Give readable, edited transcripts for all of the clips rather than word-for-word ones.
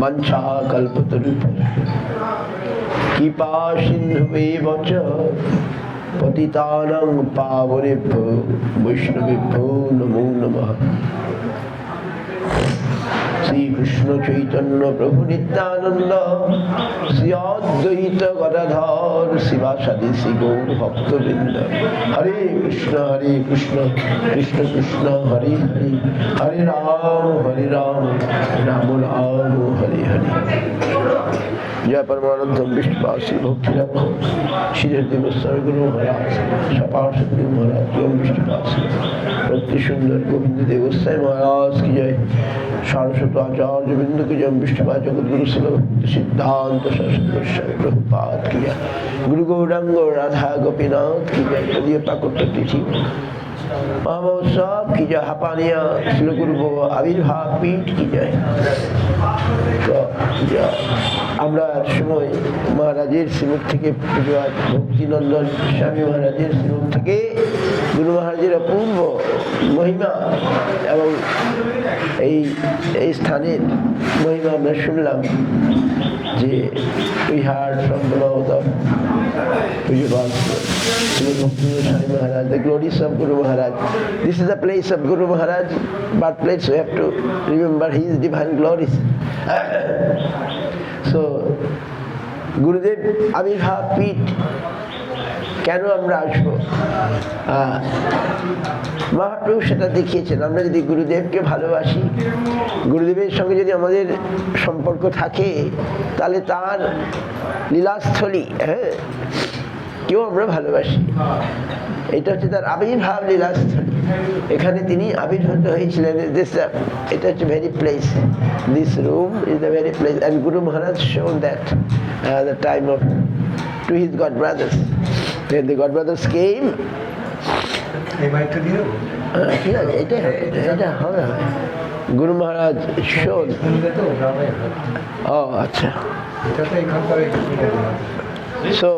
वंशा कल्पतरुभ्यश्च कृपा सिन्धुमेव च पतितानां पावनेभ्यो वैष्णवेभ्यो नमो नमः। श्री कृष्ण चैतन्य प्रभु नित्यानंद श्री अद्वैत गदाधर शिवासादि श्री गौर भक्तवृंद। हरे कृष्ण कृष्ण कृष्ण हरे हरे, हरे राम राम राम हरे हरे। जय परमानंद विष्णुपाद श्री भक्ति श्री हृदय गोस्वामी गुरु महाराज सपार्षद गुरु महाराज एवं विष्णुपाद भक्ति सुंदर गोविंद देव गोस्वामी महाराज की जय। सारस्वत आचार्य बिंदु की जय। विष्णुपाद जगत गुरु शिल सिद्धांत सरस्वती गोस्वामी प्रभुपाद की जय। गुरु गौरांग राधा गोपीनाथ की जय। यदि प्राकृत तिथि महोत्सव की जय। हापानिया श्री गुरु आविर्भाव पीठ की जय। আমরা সময় মহারাজের শ্রীমুখ থেকে ভক্তিনন্দন স্বামী মহারাজের শ্রীমুখ থেকে গুরু মহারাজের অপূর্ব মহিমা এবং এই স্থানের মহিমা আমরা শুনলাম যে we heard from the mouth of Pujabal Sri Bhaktivinoda Swami Maharaj, the glories of Guru Maharaj. This is the place of Guru Maharaj, birthplace. We have to remember his divine glories. So, গুরুদেব আবির্ভাব পীঠ কেন আমরা আসবো? মহাপ্রভু সেটা দেখিয়েছেন। আমরা যদি গুরুদেবকে ভালোবাসি, গুরুদেবের সঙ্গে যদি আমাদের সম্পর্ক থাকে, তাহলে তার লীলাস্থলী কেউ আমরা ভালোবাসি। এটা হচ্ছে তার আবির্ভাব লীলাস্থলী। এখানে তিনি আবির্ভূত হয়েছিলেন। এটা হচ্ছে very place. This room is the very place. And Guru Maharaj shown that the time of to his god brothers. When the god brothers came, ঠিক আছে, এটা হবে। গুরু মহারাজ শোন। ও আচ্ছা। So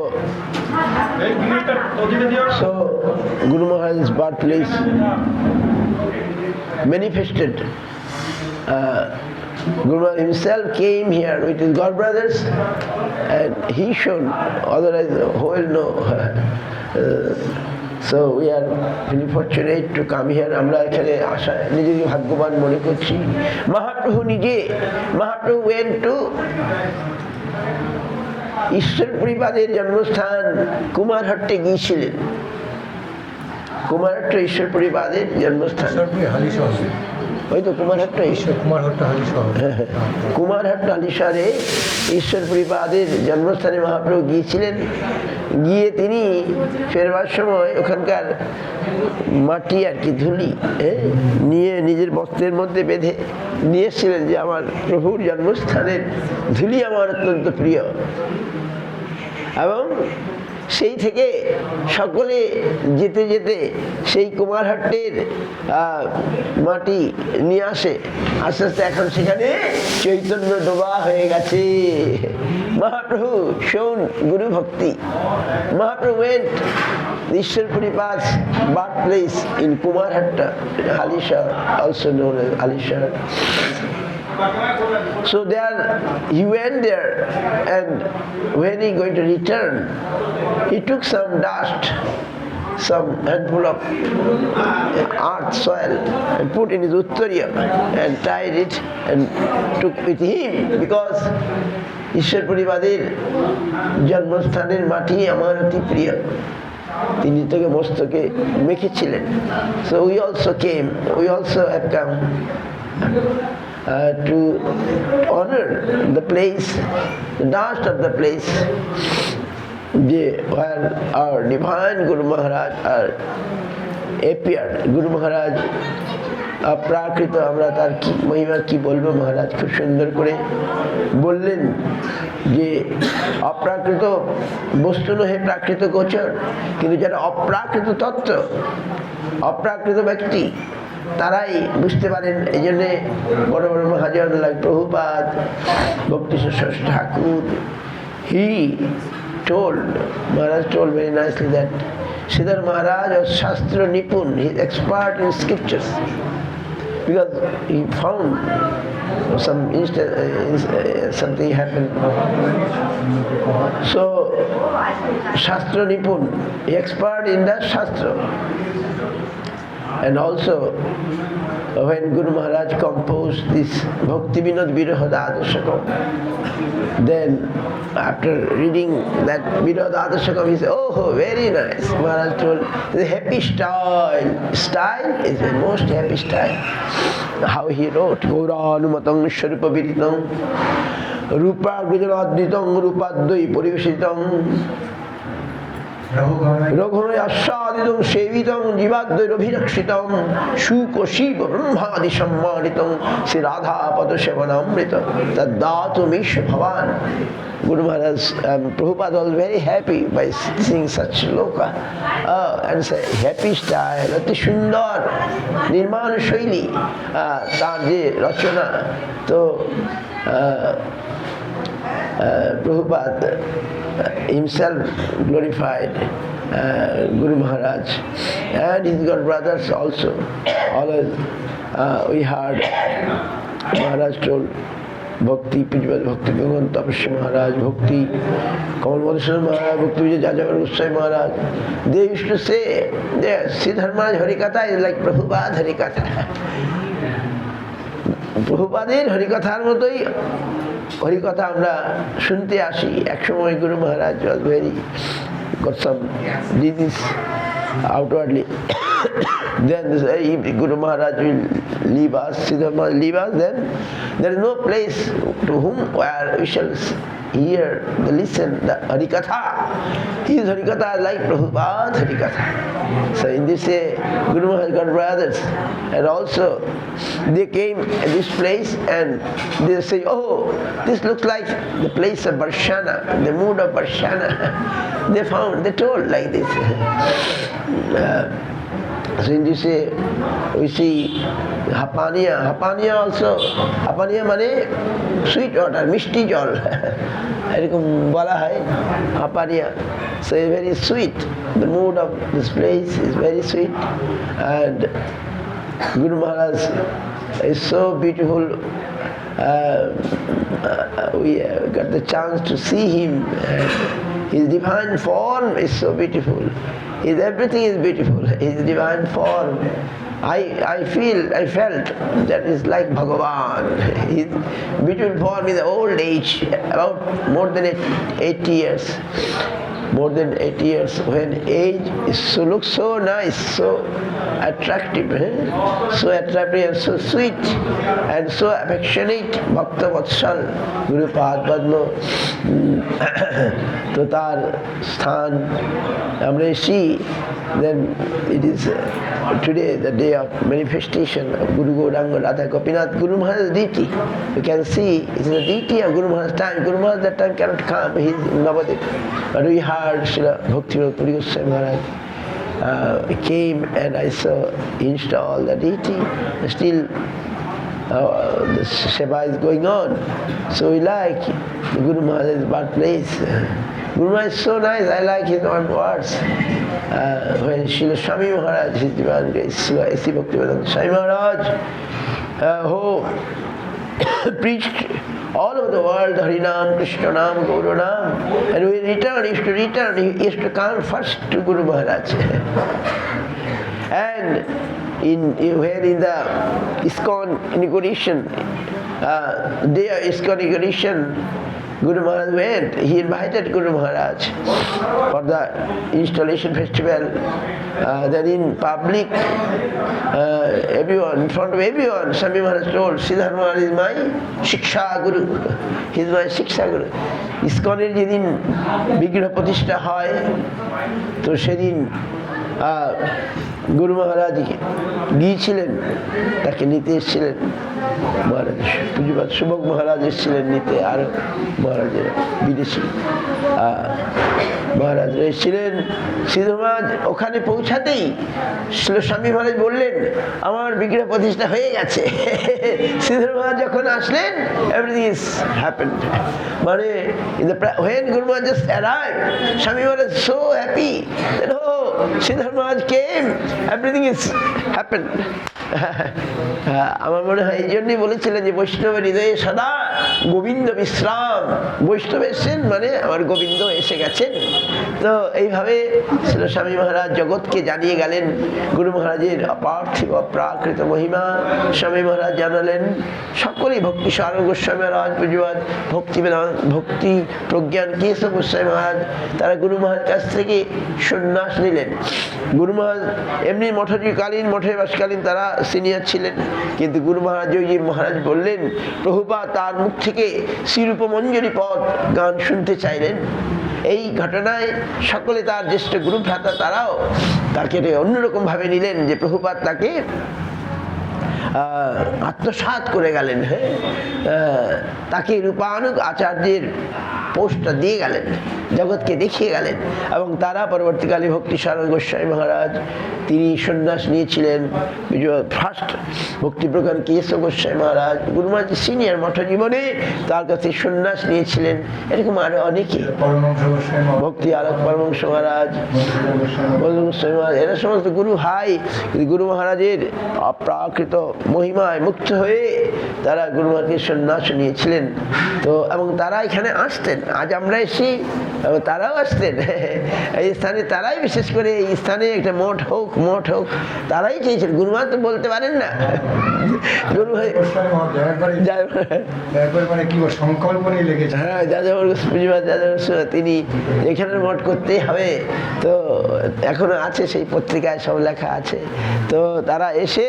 Guru Maharaj's birthplace manifested. Guru Maharaj himself came here with his god brothers, and he shone. Otherwise, who will know? So we are very fortunate to come here. আমরা এখানে আসা নিজেকে ভাগ্যবান মনে করছি। মহাপ্রভু went to ঈশ্বরপুরীপাদের জন্মস্থান কুমারহট্টে গিয়েছিলেন। কুমারহট্ট ঈশ্বরপুরীপাদের জন্মস্থান। ওই তো কুমারহট্ট হালিশহরে ঈশ্বরপুরীপাদের জন্মস্থানে মহাপ্রভু গিয়েছিলেন। গিয়ে তিনি ফেরবার সময় ওখানকার মাটি আর কি ধুলি নিয়ে নিজের বস্ত্রের মধ্যে বেঁধে নিয়ে এসেছিলেন যে আমার প্রভুর জন্মস্থানের ধুলি আমার অত্যন্ত প্রিয়। এবং সেই থেকে সকলে যেতে যেতে সেই কুমারহট্টের মাটি নিয়ে আসে। আস্তে আস্তে এখন সেখানে চৈতন্য ডোবা হয়ে গেছে। মহাপ্রভু শোন গুরু ভক্তি। Mahaprabhu went Ishwarpuri's birthplace in Kumarhatta, Halishar, also known as Halishar. So there he went there, and when he going to return, he took some dust, some handful of earth, soil, and put in his uttariya and tied it and took with him, because ঈশ্বরপুরীবাদের জন্মস্থানের মাটি আমার অতি প্রিয়। তিনি তাকে মস্তকে মেখেছিলেন। So we also have come to honor the place, the dust of the place where our divine Guru Maharaj appeared. Guru Maharaj অপ্রাকৃত, আমরা তার কি মহিমা কি বলবো। মহারাজ খুব সুন্দর করে বললেন যে অপ্রাকৃত বস্তু নহে প্রাকৃত গোচর, কিন্তু যারা অপ্রাকৃত তত্ত্ব, অপ্রাকৃত ব্যক্তি, তারাই বুঝতে পারেন। এই জন্যে বড় বড় মহাজন like Prabhupada, ভক্তিশ্বর Thakur, Maharaj told very nicely that Sridhar Maharaj was Shastra Nipun, he is expert in scriptures. because he found something happened. So, Shastra Nipun, he expert in the Shastra. And also, when Guru Maharaj composed this Bhakti Vinod Viraha Adashakam, then after reading that Viraha Adashakam, he said, oh, very nice. Maharaj told, the happy style. Style is the most happy style. How he wrote, Gauranumatang Sharupa Viritam, Rupa Gujaradnitam, Rupadoi Purivasitam, Raghunay Ashaditam Sevitam Jivadvairabhirakshitam Shukoshib Brahmadi Sammanitam Sri Radha Pada Sevanamritam Taddatu Misha Bhavan. Guru Maharaj, Prabhupada was very happy by seeing such loka. And say, happy style, ati sundar, nirmana shaili, tar je rachana. So, Prabhupada himself glorified Guru Maharaj and his god brothers also. Always we heard Maharaj told Bhakti, Pujapad Bhakti Bhagavan Tapasya Maharaj, Bhakti, Kamal Madhusudana Maharaj, Bhakti Vijay Jajavar Goswami Maharaj. They used to say, Siddhar Maharaj Harikatha is like Prabhupada Harikatha. Prabhupada Harikathaর মতোই হরিকথা আমরা শুনতে আসি। একসময় গুরু মহারাজ was very got some disease outwardly. Then if Guru Maharaj will leave us, Siddhar Maharaj leave us, then there is no place to whom where we shall hear, listen the Harikatha. His Harikatha is like Prabhupada Harikatha. So in this way, Guru Maharaj got brothers, and also they came at this place and they say, oh, this looks like the place of Barshana, the mood of Barshana. They told like this. So in this way, we see Hapaniya. Hapaniya also, Hapaniya means sweet water, mishti jal. এরকম বলা হয় Hapaniya. So it's very sweet. The mood of this place is very sweet. And Guru Maharaj is so beautiful. We got the chance to see him. His divine form is so beautiful. Everything is beautiful. His divine form. I felt that is like Bhagavan. His beautiful form in the old age, about more than 80 years. More than 80 years. When age looks so nice, so attractive, so attractive and so sweet and so affectionate, Bhakta Vatsal, Guru Padma, to তার স্থান আমরা see, then it is today the day of manifestation of Guru Gauranga Radha Gopinath, Guru Maharaj's deity. You can see it is the deity of Guru Maharaj's time. Guru Maharaj that time cannot come, he is in Navadip. But we heard Srila Bhaktivinoda Puri Goswami Maharaj came and I saw installed the deity. Still the Seva is going on. So we like the Guru Maharaj's birthplace. Guru Maharaj is so nice, I like his own words. When Srila Swami Maharaj, his divine grace, Srila A.C. Bhaktivedanta Swami Maharaj, who preached all over the world Harinam, Krishna Nam, Gaura Nam, and when he used to come first to Guru Maharaj. And when in the ISKCON inauguration, day of ISKCON inauguration, Guru Maharaj went. He invited Guru Maharaj for the installation festival. Then in public, everyone, in front of everyone, Swami Maharaj told, Siddhar Maharaj is my Shiksha Guru. He is my Shiksha Guru. ISKCONের যেদিন বিগ্রহ প্রতিষ্ঠা হয়, তো সেদিন গুরু মহারাজ গিয়েছিলেন, তাকে নিতে এসেছিলেন মহারাজ পুঁজিবাদ সুভোগ মহারাজ এসেছিলেন নিতে, আর মহারাজেরা বিদেশি মহারাজরা এসেছিলেন। সিদ্ধ মহারাজ ওখানে পৌঁছাতেই স্বামী মহারাজ বললেন, আমার বিগ্রহ প্রতিষ্ঠা হয়ে গেছে। সিদ্ধ মহারাজ যখন আসলেন, এভরিথিং ইজ হ্যাপেন্ড। মানে when Guru Maharaj just arrived, Swami Maharaj so happy that, oh, Siddhartha Maharaj came, everything is happened. আমার মনে হয় এই জন্যই বলেছিলেন যে বৈষ্ণবের হৃদয়ে সদা গোবিন্দ বিশ্রাম। বৈষ্ণব এসেছেন মানে আমার গোবিন্দ এসে গেছেন। তো এইভাবে স্বামী মহারাজ জগৎকে জানিয়ে গেলেন গুরু মহারাজের অপার্থিব অপ্রাকৃত মহিমা। স্বামী মহারাজ জানালেন, সকলেই ভক্তি সারঙ্গ গোস্বামী মহারাজ, পুজোবাদ ভক্তি ভক্তি প্রজ্ঞান কেশব গোস্বামী মহারাজ, তারা গুরু মহারাজ কাছ থেকে সন্ন্যাস নিলেন। গুরু মহারাজ এমনি মঠকালীন, মঠে বাসকালীন তারা সিনিয়র ছিলেন, কিন্তু গুরু মহারাজ মহারাজ বললেন প্রভুপাদ তার মুখ থেকে শ্রীরূপমঞ্জরি পদ গান শুনতে চাইলেন। এই ঘটনায় সকলে তার জ্যেষ্ঠ গুরু ভ্রাতা তারাও তাকে অন্যরকম ভাবে নিলেন যে প্রভুপাদ তাকে আত্মসাৎ করে গেলেন। হ্যাঁ, তাকে রূপানুগ আচার্যের পোস্টটা দিয়ে গেলেন, জগৎকে দেখিয়ে গেলেন। এবং তারা পরবর্তীকালে ভক্তি সারঙ্গ গোস্বামী মহারাজ, তিনি সন্ন্যাস নিয়েছিলেন। ফার্স্ট ভক্তি প্রজ্ঞান কেশব গোস্বামী মহারাজ, গুরু মহারাজ সিনিয়র মঠ জীবনে তার কাছে সন্ন্যাস নিয়েছিলেন। এরকম আরো অনেকে, ভক্তি আলোক পরমহংস মহারাজ, গোস্বামী মহারাজ, এরা সমস্ত গুরু ভাই। গুরু মহারাজের অপ্রাকৃত মহিমায় মুক্ত হয়ে তারা গুরু মহারাজের সন্ন্যাস নিয়েছিলেন। তো এবং তারা এখানে আসতেন, আজ আমরা এসে তারাও আসতেন এই স্থানে। তারাই বিশেষ করে এই স্থানে একটা মঠ হোক, মঠ হোক, তারাই চেয়েছেন। গুরু মহারাজ তো বলতে পারেন না, গুরু ভাই হ্যাঁ যাযাবর পুঁজিবাদ যাযাবর তিনি এখানে মঠ করতেই হবে। তো এখনো আছে, সেই পত্রিকায় সব লেখা আছে। তো তারা এসে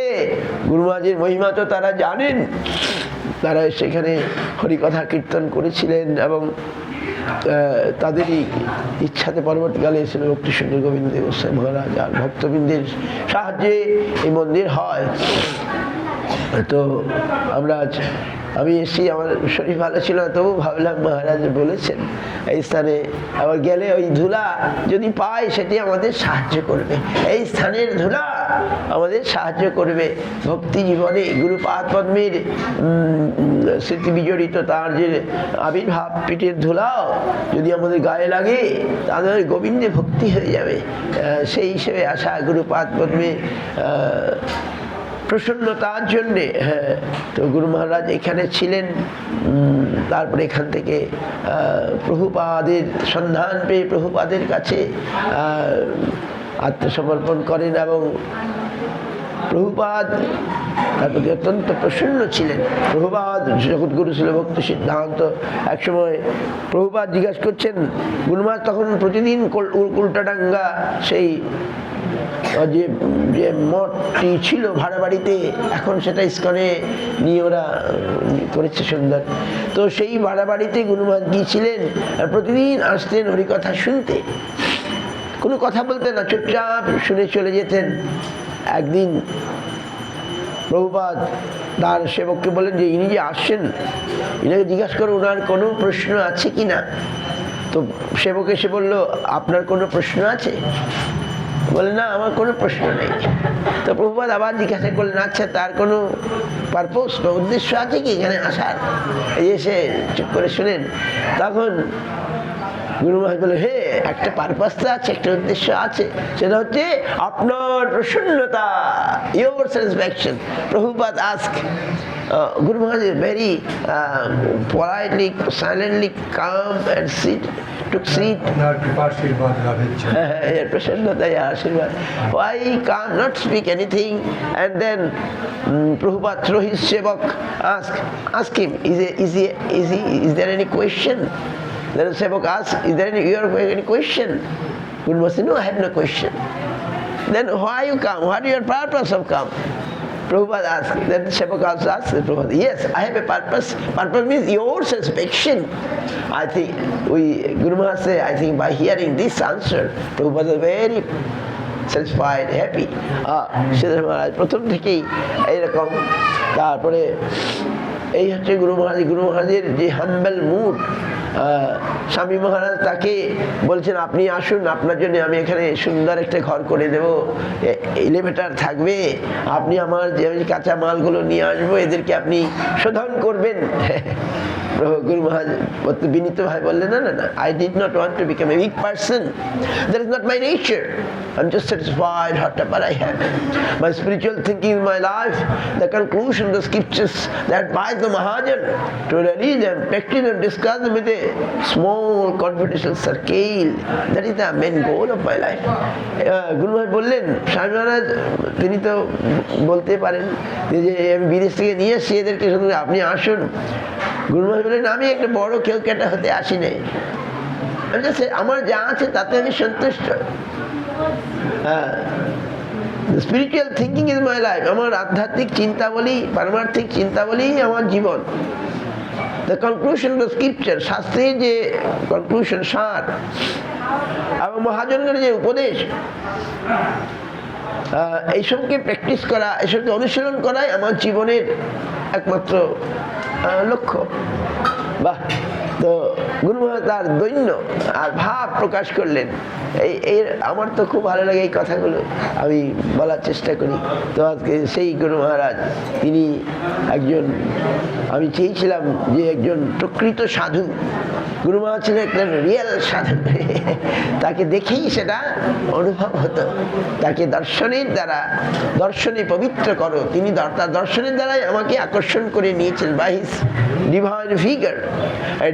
গুরু মহারাজের মহিমা তো তারা জানেন, তারা সেখানে হরিকথা কীর্তন করেছিলেন এবং তাদেরই ইচ্ছাতে পরবর্তীকালে এসেছিল ভক্তি সুন্দর গোবিন্দ গোস্বামী মহারাজ আর ভক্তবৃন্দের সাহায্যে এই মন্দির হয়। তো আমি এসেছি, আমার শরীর ভালো ছিল না, তবু ভাবলাম মহারাজ বলেছেন এই স্থানে আবার গেলে ওই ধুলা যদি পাই সেটি আমাদের সাহায্য করবে। এই স্থানের ধুলা আমাদের সাহায্য করবে ভক্তি জীবনে। গুরুপাদ পদ্মের স্মৃতি বিজড়িত তার যে আবির্ভাব পিঠের ধুলাও যদি আমাদের গায়ে লাগে তাহলে গোবিন্দে ভক্তি হয়ে যাবে। সেই হিসেবে আসা গুরুপাদ পদ্মে প্রসন্নতার জন্যে। হ্যাঁ, তো গুরু মহারাজ এখানে ছিলেন। তারপরে এখান থেকে প্রভুপাদের সন্ধান পেয়ে প্রভুপাদের কাছে আত্মসমর্পণ করেন এবং প্রভুপাদ তার প্রতি অত্যন্ত প্রসন্ন ছিলেন। প্রভুপাদ জগৎগুরু ছিল ভক্তি সিদ্ধান্ত। একসময় প্রভুপাদ জিজ্ঞাসা করছেন, গুরু মহারাজ তখন প্রতিদিন উল্টাডাঙ্গা সেই যে মঠটি ছিল ভাড়া বাড়িতে, এখন সেটা ইস্কনে নিয়ে ওরা করেছে সুন্দর। তো সেই ভাড়া বাড়িতে গুরু মহারাজ গিয়েছিলেন, প্রতিদিন আসতেন হরিকথা শুনতে, কোনো কথা বলতেন না, চুপচাপ শুনে চলে যেতেন। একদিন প্রভুপাদ তার সেবককে বলেন যে ইনি যে আসছেন ইনাকে জিজ্ঞাসা করো ওনার কোনো প্রশ্ন আছে কি না। তো সেবক এসে বলল, আপনার কোনো প্রশ্ন আছে? বলে, না আমার কোনো প্রশ্ন নেই। তো প্রভুপাদ আবার জিজ্ঞাসা করলেন, আচ্ছা তার কোনো পারপোজ বা উদ্দেশ্য আছে কি এখানে আসার? এই এসে চুপ করে শুনেন। তখন গুরু মহারাজ বলে, হে একটা পারপাস তো আছে, একটা উদ্দেশ্য আছে, সেটা হচ্ছে আপনার প্রসন্নতা, your satisfaction. Prabhupada ask Guru Maharaj is very politely, silently calm and took seat. Why he can't not speak anything? And then Prabhupada through his sevak ask him, is there any question? Then the sevak asked, is there any question? Guru Maharaj said, no, I have no question. Then why you come? What is your purpose of come? Prabhupada asked, then Sevak also asked Prabhupada, yes, I have a purpose. Purpose means your satisfaction. I think, Guru Maharaj said, I think by hearing this answer, Prabhupada was very satisfied, happy. Siddhartha Maharaj প্রথম থেকেই এইরকম। তারপরে এই হচ্ছে গুরু মহারাজের যে হাম্বল mood, স্বামী মহারাজ তাকে বলছেন আপনি আসুন, আপনার জন্য আমি এখানে সুন্দর একটা ঘর করে দেব, এলিভেটর থাকবে, আপনি আমার যে কাঁচা মালগুলো নিয়ে আসবো এদেরকে আপনি শোধন করবেন। গুরু মহারাজ বিনীত ভাই বললেন, না না না, I did not want to become a weak person. That is not my nature. I'm just satisfied whatever I have. My spiritual thinking in my life, the conclusion of the scriptures that bind the Mahajan to release them, practice and discuss them with a small confidential circle. That is the main goal of my life. গুরু মহারাজ বললেন, স্বামী মহারাজ তিনি তো বলতে পারেন যে আমি বিদেশ থেকে নিয়ে এসেছি এদেরকে, শুধু আপনি আসুন। গুরু মহারাজ বললেন, আমি একটা বড় কেউ কেটা হতে আসি নাই, আমার যা আছে তাতে আমি সন্তুষ্ট। Spiritual thinking is my life. আমার আধ্যাত্মিক চিন্তাবলী, পারমার্থিক চিন্তাবলী আমার জীবন। দ্য কনক্লুশন অফ স্ক্রিপচার, শাস্ত্রের যে কনক্লুশন, সার এবং মহাজনের যে উপদেশ, এইসবকে প্র্যাকটিস করা, এইসবকে অনুশীলন করাই আমার জীবনের একমাত্র লক্ষ্য। বাহ! তো গুরু মহারাজ তার দৈন্য আর ভাব প্রকাশ করলেন। এই আমার তো খুব ভালো লাগে এই কথাগুলো, আমি বলার চেষ্টা করি। তো আজকে সেই গুরু মহারাজ তিনি একজন, আমি চেয়েছিলাম যে একজন প্রকৃত সাধু। গুরু মহারাজ ছিলেন একটা রিয়েল সাধু, তাকে দেখেই সেটা অনুভব হতো। তাকে দর্শনের দ্বারা, দর্শনে পবিত্র করো, তিনি তার দর্শনের দ্বারাই আমাকে আকর্ষণ করে নিয়েছেন। By his divine figure,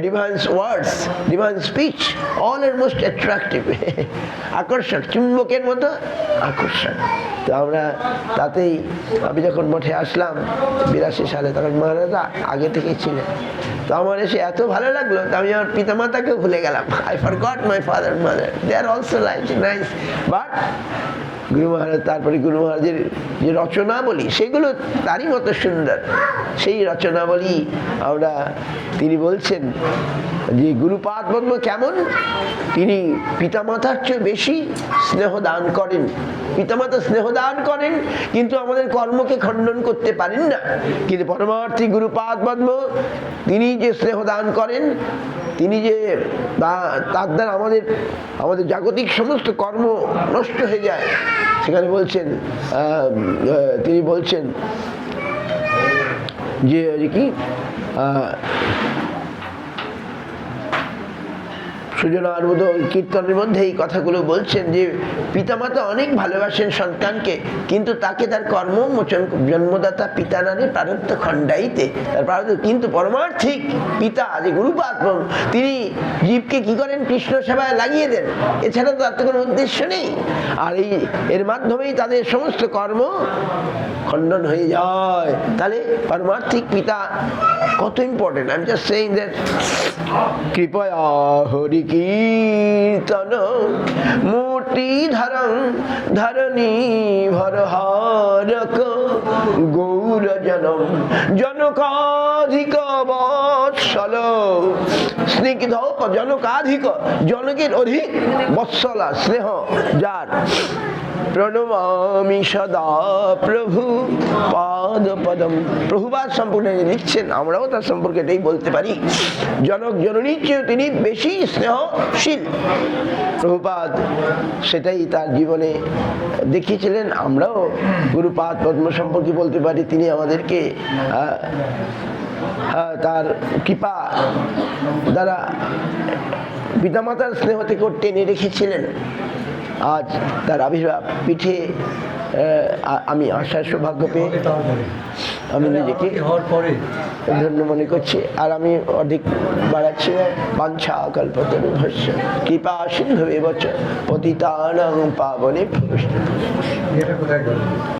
divine words, divine speech, all are most attractive. আকর্ষক, চুম্বকের মতো আকর্ষণ। তো আমরা তাতেই, আমি যখন মঠে আসলাম 82 সালে, তখন মহারাজ আগে থেকেই ছিলেন। তো আমার এসে এত ভালো লাগলো, তো আমি আমার পিতামাতাকেও ভুলে গেলাম। I forgot my father and mother. They are also nice. But গুরু মহারাজ, তারপরে গুরু মহারাজের যে রচনাবলী, সেগুলো তারই মতো সুন্দর। সেই রচনাবলী আমরা, তিনি বলছেন যে গুরুপাদ পদ্ম কেমন, তিনি পিতামাতার চেয়ে বেশি স্নেহ দান করেন। পিতামাতা স্নেহ দান করেন কিন্তু আমাদের কর্মকে খণ্ডন করতে পারেন না। কিন্তু পরমার্থী গুরুপাদ পদ্ম তিনি যে স্নেহ দান করেন, তিনি যে তার দ্বারা আমাদের জাগতিক সমস্ত কর্ম নষ্ট হয়ে যায়। সেখানে বলছেন, তিনি বলছেন যে কি সুজনার মতো কীর্তনের মধ্যে এই কথাগুলো বলছেন যে পিতামাতা অনেক ভালোবাসেন সন্তানকে, কিন্তু তাকে তার কর্মমোচন, জন্মদাতা পিতা নামে প্রারব্ধ খণ্ডাইতে, তার প্রারব্ধ। কিন্তু পরমার্থিক পিতা যে গুরুপাদ, তিনি জীবকে কি করেন, কৃষ্ণ সেবায় লাগিয়ে দেন, এছাড়া তো তার তো কোনো উদ্দেশ্য নেই। আর এর মাধ্যমেই তাদের সমস্ত কর্ম খণ্ডন হয়ে যায়। তাহলে পরমার্থিক পিতা কত important. I am just saying that কৃপয়া হরি কীর্তন মূর্তি ধরং ধরণী ভরহারক গৌর জনম জনকাধিক বৎসল স্নিগ্ধ, জনকাধিক, জনকের অধিক, বৎসলা স্নেহ যার, প্রণমামি সদা প্রভু পাদ পদম। প্রভুপাদ সম্পর্কে লিখছেন, আমরাও তার সম্পর্কে এটাই বলতে পারি, জনক জননীর চেয়ে তিনি বেশি স্নেহশীল। প্রভুপাদ সেটাই তার জীবনে দেখিয়েছিলেন। আমরাও গুরুপাদ পদ্ম সম্পর্কে বলতে পারি, তিনি আমাদেরকে তার কৃপা দ্বারা পিতামাতার স্নেহ থেকে টেনে রেখেছিলেন। আজ তার আবির্ভাব পিঠে আমি আসার সৌভাগ্য পেয়ে আমি নিজেকে ধন্য মনে করছি। আর আমি অধিক বাড়াচ্ছি না। বাঞ্ছা কল্পতরুভ্যশ্চ কৃপা সিন্ধু এব চ পতিতানাং পাবনেভ্যো।